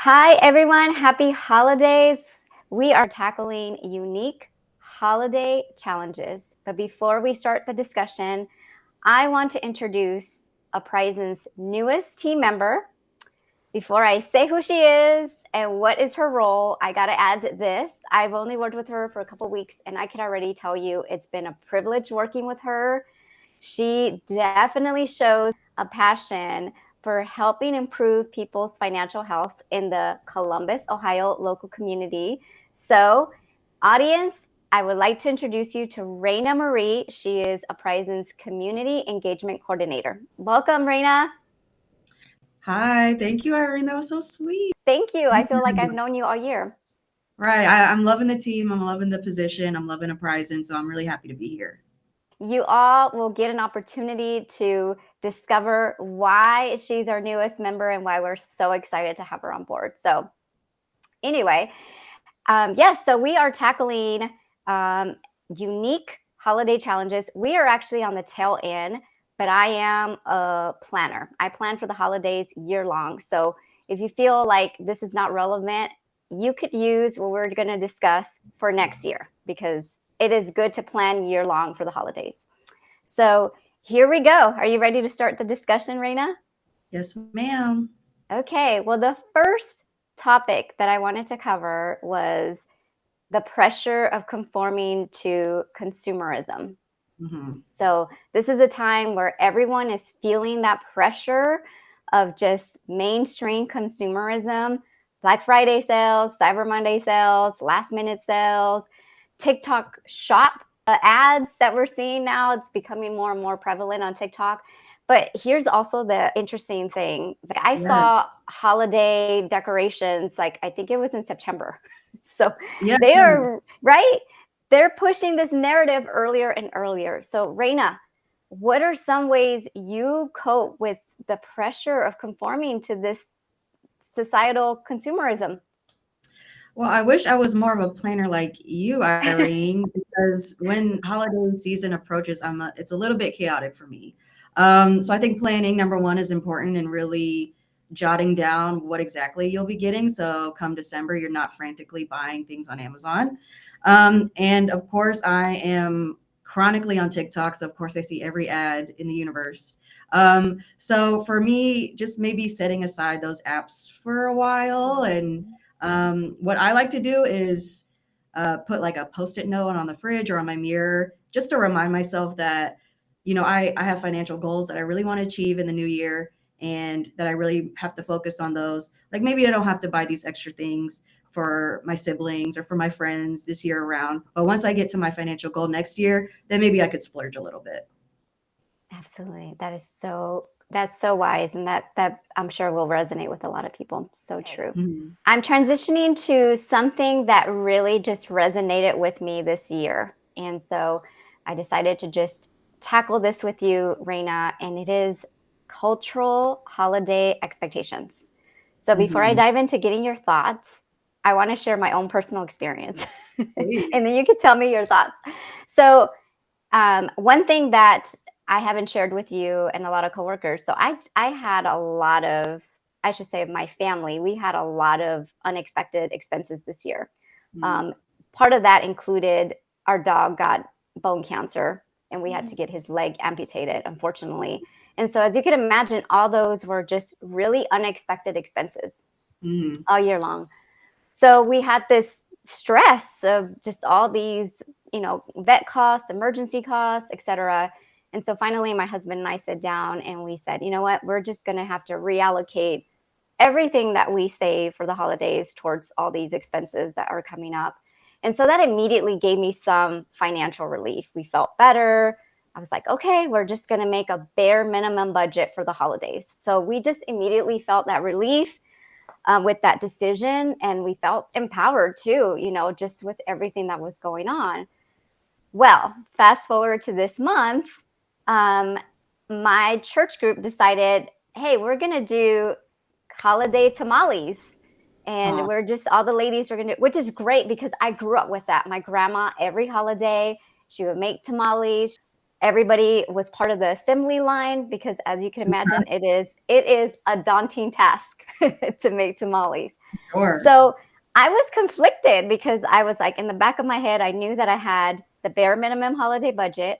Hi, everyone. Happy holidays. We are tackling unique holiday challenges. But before we start the discussion, I want to introduce Apprisen's newest team member. Before I say who she is and what is her role, I got to add this. I've only worked with her for a couple weeks, and I can already tell you it's been a privilege working with her. She definitely shows a passion for helping improve people's financial health in the Columbus, Ohio local community. So, audience, I would like to introduce you to Raina Marie. She is Apprisen's Community Engagement Coordinator. Welcome, Raina. Hi, thank you, Irene. That was so sweet. Thank you. I feel like I've known you all year. Right. I'm loving the team. I'm loving the position. I'm loving Apprisen. So I'm really happy to be here. You all will get an opportunity to discover why she's our newest member and why we're so excited to have her on board. So, anyway, yes, so we are tackling unique holiday challenges. We are actually on the tail end, but I am a planner. I plan for the holidays year long. So if you feel like this is not relevant, you could use what we're going to discuss for next year because it is good to plan year long for the holidays. So here we go. Are you ready to start the discussion, Raina? Yes, ma'am. Okay, well, the first topic that I wanted to cover was the pressure of conforming to consumerism. Mm-hmm. So this is a time where everyone is feeling that pressure of just mainstream consumerism, Black Friday sales, Cyber Monday sales, last minute sales, TikTok shop ads that we're seeing now. It's becoming more and more prevalent on TikTok. But here's also the interesting thing. Like I Yeah. saw holiday decorations, like I think it was in September. So Yeah. they are right. They're pushing this narrative earlier and earlier. So Raina, what are some ways you cope with the pressure of conforming to this societal consumerism? Well, I wish I was more of a planner like you, Irene, because when holiday season approaches, it's a little bit chaotic for me. So I think planning, number one, is important and really jotting down what exactly you'll be getting. So come December, you're not frantically buying things on Amazon. And of course, I am chronically on TikTok. So of course, I see every ad in the universe. So for me, just maybe setting aside those apps for a while and what I like to do is put like a post-it note on the fridge or on my mirror just to remind myself that, I have financial goals that I really want to achieve in the new year and that I really have to focus on those. Like maybe I don't have to buy these extra things for my siblings or for my friends this year around. But once I get to my financial goal next year, then maybe I could splurge a little bit. Absolutely. That's so wise, and that I'm sure will resonate with a lot of people. So true. Mhm. I'm transitioning to something that really just resonated with me this year. And so I decided to just tackle this with you, Raina, and it is cultural holiday expectations. So before I Mhm. dive into getting your thoughts, I want to share my own personal experience. Please. And then you can tell me your thoughts. So one thing that I haven't shared with you and a lot of coworkers. So I had a lot of, I should say, my family. We had a lot of unexpected expenses this year. Mm. Um, Part of that included our dog got bone cancer, and we had to get his leg amputated, unfortunately. And so, as you can imagine, all those were just really unexpected expenses Mhm. all year long. So we had this stress of just all these, vet costs, emergency costs, etc. And so finally, my husband and I sat down and we said, you know what, we're just going to have to reallocate everything that we save for the holidays towards all these expenses that are coming up. And so that immediately gave me some financial relief. We felt better. I was like, okay, we're just going to make a bare minimum budget for the holidays. So we just immediately felt that relief with that decision. And we felt empowered too, just with everything that was going on. Well, fast forward to this month, um, my church group decided, hey, we're going to do holiday tamales. And Aw. we're just, all the ladies are going to, which is great because I grew up with that. My grandma, every holiday, she would make tamales. everybody was part of the assembly line because, as you can imagine, it is a daunting task to make tamales. Sure. So I was conflicted because I was like, in the back of my head, I knew that I had the bare minimum holiday budget,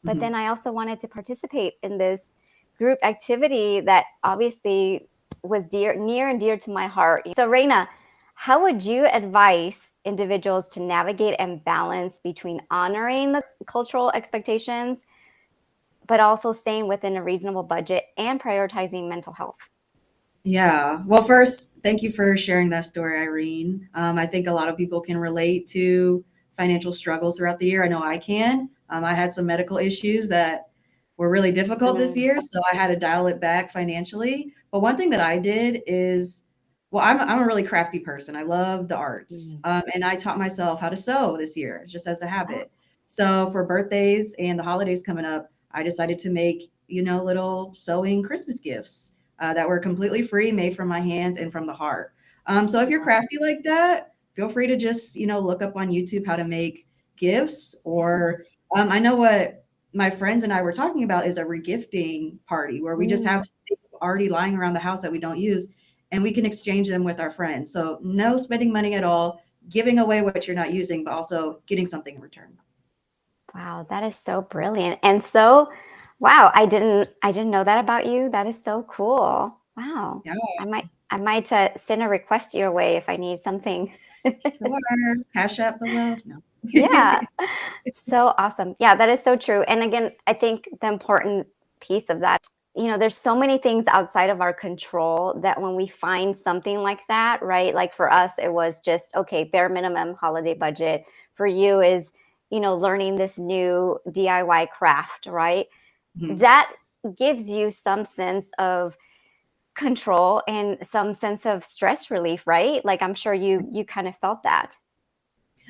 but Mhm. then I also wanted to participate in this group activity that obviously was near and dear to my heart. So, Reina, how would you advise individuals to navigate and balance between honoring the cultural expectations, but also staying within a reasonable budget and prioritizing mental health? Yeah. Well, first, thank you for sharing that story, Irene. I think a lot of people can relate to financial struggles throughout the year. I know I can. I had some medical issues that were really difficult this Mm, year, so I had to dial it back financially. But one thing that I did is, well, I'm a really crafty person. I love the arts, mm. and I taught myself how to sew this year, just as a Oh, habit. So for birthdays and the holidays coming up, I decided to make, little sewing Christmas gifts that were completely free, made from my hands and from the heart. So if you're wow. crafty like that, feel free to just, look up on YouTube how to make gifts. Or I know what my friends and I were talking about is a regifting party where we just Mm. have things already lying around the house that we don't use and we can exchange them with our friends. So no spending money at all, giving away what you're not using, but also getting something in return. Wow, that is so brilliant. And so, wow, I didn't know that about you. That is so cool. Wow. Yeah, I might send a request your way if I need something. sure. Cash app below. No. Yeah. So awesome. Yeah, that is so true. And again, I think the important piece of that, there's so many things outside of our control that when we find something like that, right? Like for us, it was just, okay, bare minimum holiday budget. For you is, learning this new DIY craft, right? Mhm. That gives you some sense of control and some sense of stress relief, right? Like I'm sure you kind of felt that.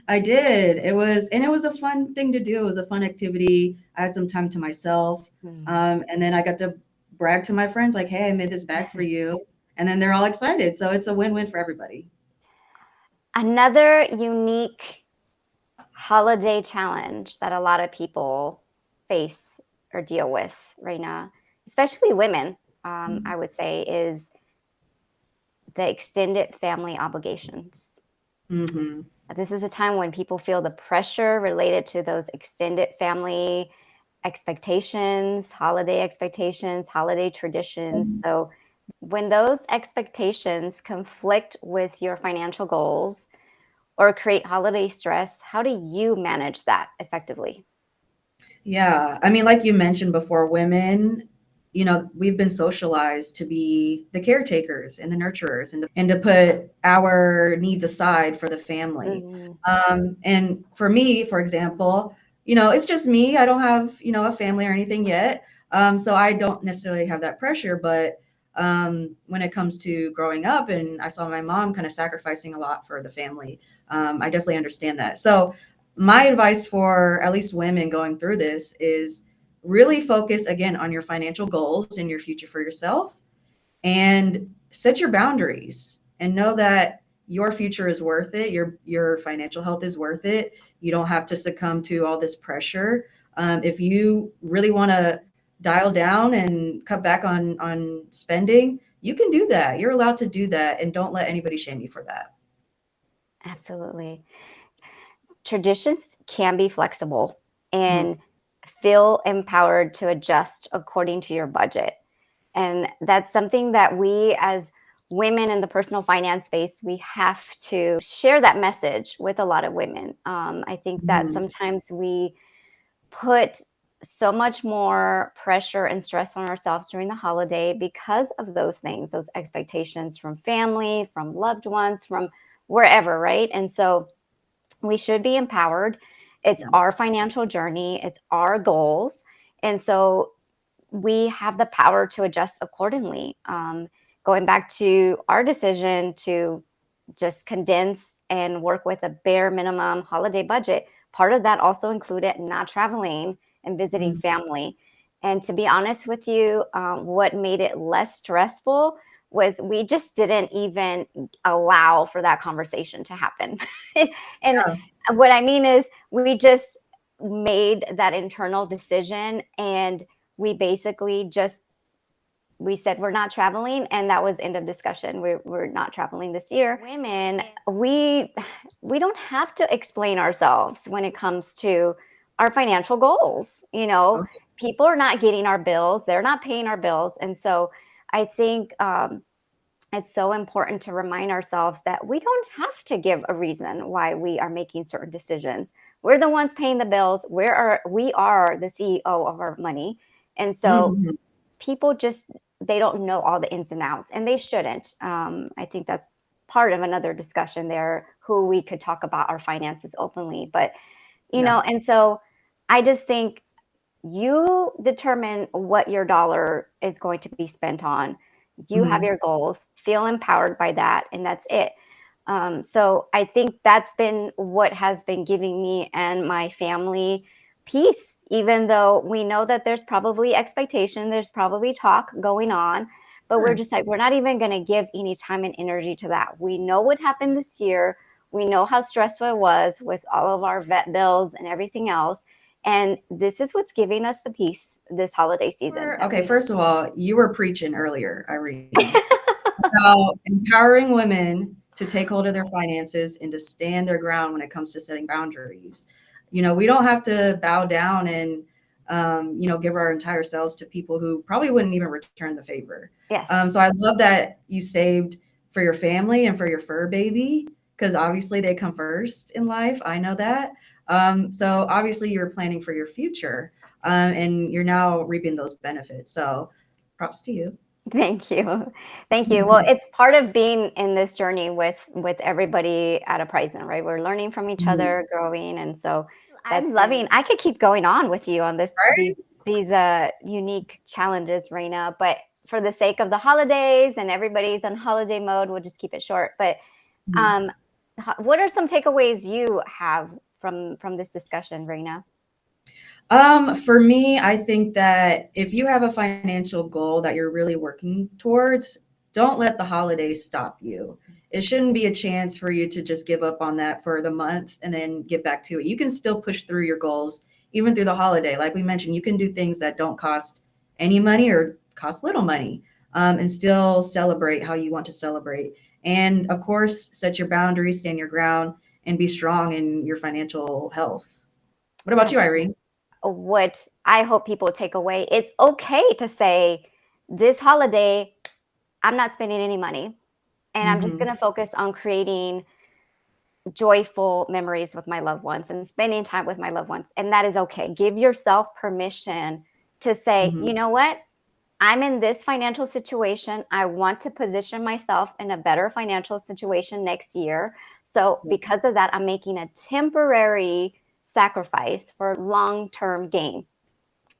I did. It was a fun thing to do. It was a fun activity. I had some time to myself. Hmm. And then I got to brag to my friends like, "Hey, I made this bag for you." And then they're all excited. So it's a win-win for everybody. Another unique holiday challenge that a lot of people face or deal with right now, especially women, I would say, is the extended family obligations. Mm-hmm. This is a time when people feel the pressure related to those extended family expectations, holiday traditions. So, when those expectations conflict with your financial goals or create holiday stress, how do you manage that effectively? Yeah. I mean, like you mentioned before, women, we've been socialized to be the caretakers and the nurturers and to put our needs aside for the family. Mhm. And for me, for example, it's just me. I don't have, a family or anything yet. So I don't necessarily have that pressure. But when it comes to growing up and I saw my mom kind of sacrificing a lot for the family, I definitely understand that. So my advice for at least women going through this is really focus again on your financial goals and your future for yourself and set your boundaries and know that your future is worth it. Your financial health is worth it. You don't have to succumb to all this pressure. If you really want to dial down and cut back on spending, you can do that. You're allowed to do that, and don't let anybody shame you for that. Absolutely. Traditions can be flexible Mhm. and feel empowered to adjust according to your budget. And that's something that we, as women in the personal finance space, we have to share that message with a lot of women. I think that Mhm. sometimes we put so much more pressure and stress on ourselves during the holiday because of those things, those expectations from family, from loved ones, from wherever, right? And so we should be empowered. It's Yeah. our financial journey, it's our goals. And so we have the power to adjust accordingly. Going back to our decision to just condense and work with a bare minimum holiday budget, part of that also included not traveling and visiting Mhm. family. And to be honest with you, what made it less stressful was we just didn't even allow for that conversation to happen. And Yeah. what I mean is, we just made that internal decision, and we basically just we said we're not traveling, and that was end of discussion. We're not traveling this year. Women, we don't have to explain ourselves when it comes to our financial goals. Okay. People are not getting our bills, they're not paying our bills, and so I think it's so important to remind ourselves that we don't have to give a reason why we are making certain decisions. We're the ones paying the bills. We are the CEO of our money, and so Mhm. people just they don't know all the ins and outs, and they shouldn't. I think that's part of another discussion there, who we could talk about our finances openly, but Yeah. and so I just think you determine what your dollar is going to be spent on. You have Mhm. your goals, feel empowered by that, and that's it. So I think that's been what has been giving me and my family peace, even though we know that there's probably expectation, there's probably talk going on, but we're Sure. just like, we're not even going to give any time and energy to that. We know what happened this year. We know how stressful it was with all of our vet bills and everything else. And this is what's giving us the peace this holiday season that Okay, we first of all, you were preaching earlier, Irene, about empowering women to take hold of their finances and to stand their ground when it comes to setting boundaries. We don't have to bow down and, give our entire selves to people who probably wouldn't even return the favor. Yes. So I love that you saved for your family and for your fur baby, because obviously they come first in life. I know that. So obviously you're planning for your future, and you're now reaping those benefits. So props to you. Thank you. Thank you. Well, it's part of being in this journey with everybody at Apprisen, right? We're learning from each Mhm. other, growing, and so I'm loving. I could keep going on with you on these unique challenges, Raina, but for the sake of the holidays and everybody's on holiday mode, we'll just keep it short. But Mhm. um, what are some takeaways you have from this discussion, Raina? For me, I think that if you have a financial goal that you're really working towards, don't let the holidays stop you. It shouldn't be a chance for you to just give up on that for the month and then get back to it. You can still push through your goals even through the holiday. Like we mentioned, you can do things that don't cost any money or cost little money, and still celebrate how you want to celebrate. And of course, set your boundaries, stand your ground, and be strong in your financial health. What about Yes. you, Irene? What I hope people take away, it's okay to say, this holiday, I'm not spending any money, and I'm just Mhm. going to focus on creating joyful memories with my loved ones and spending time with my loved ones. And that is okay. Give yourself permission to say, Mhm. you know what? I'm in this financial situation. I want to position myself in a better financial situation next year. So, Yeah. because of that, I'm making a temporary sacrifice for long term gain.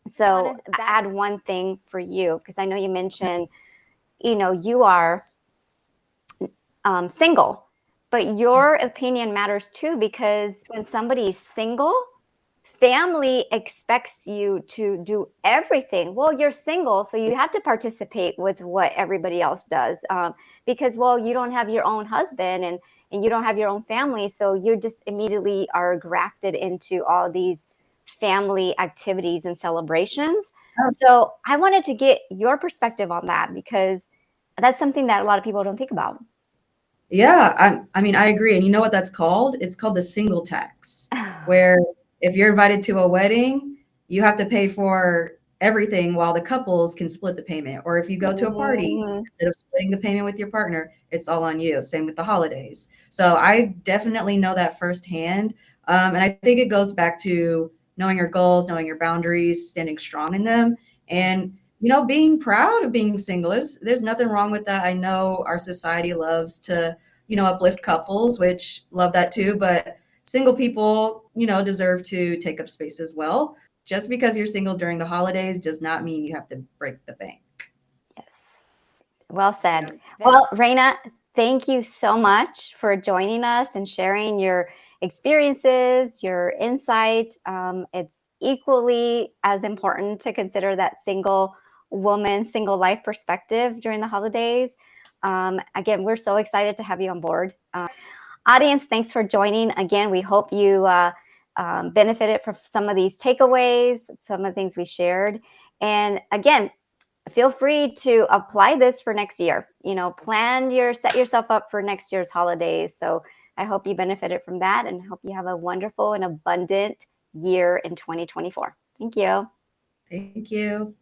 So, add one thing for you, because I know you mentioned, you are single, but your Yes. opinion matters too, because when somebody's single, family expects you to do everything. Well, you're single, so you have to participate with what everybody else does, because, well, you don't have your own husband, and you don't have your own family, so you just immediately are grafted into all these family activities and celebrations. Oh, So I wanted to get your perspective on that, because that's something that a lot of people don't think about. yeah, I mean, I agree, and you know what that's called? It's called the single tax, where if you're invited to a wedding, you have to pay for everything while the couples can split the payment, or if you go to a party, Mhm. instead of splitting the payment with your partner, it's all on you. Same with the holidays. So I definitely know that firsthand, and I think it goes back to knowing your goals, knowing your boundaries, standing strong in them, Yes. and being proud of being single is there's nothing wrong with that. I know our society loves to, uplift couples, which love that too, but single people, deserve to take up space as well. Just because you're single during the holidays does not mean you have to break the bank. Yes. Well said. Yeah. Well, Raina, thank you so much for joining us and sharing your experiences, your insight. It's equally as important to consider that single woman, single life perspective during the holidays. Again, we're so excited to have you on board. Audience, thanks for joining. Again, we hope you benefited from some of these takeaways, some of the things we shared. And again, feel free to apply this for next year. Set yourself up for next year's holidays. So I hope you benefited from that and hope you have a wonderful and abundant year in 2024. Thank you. Thank you.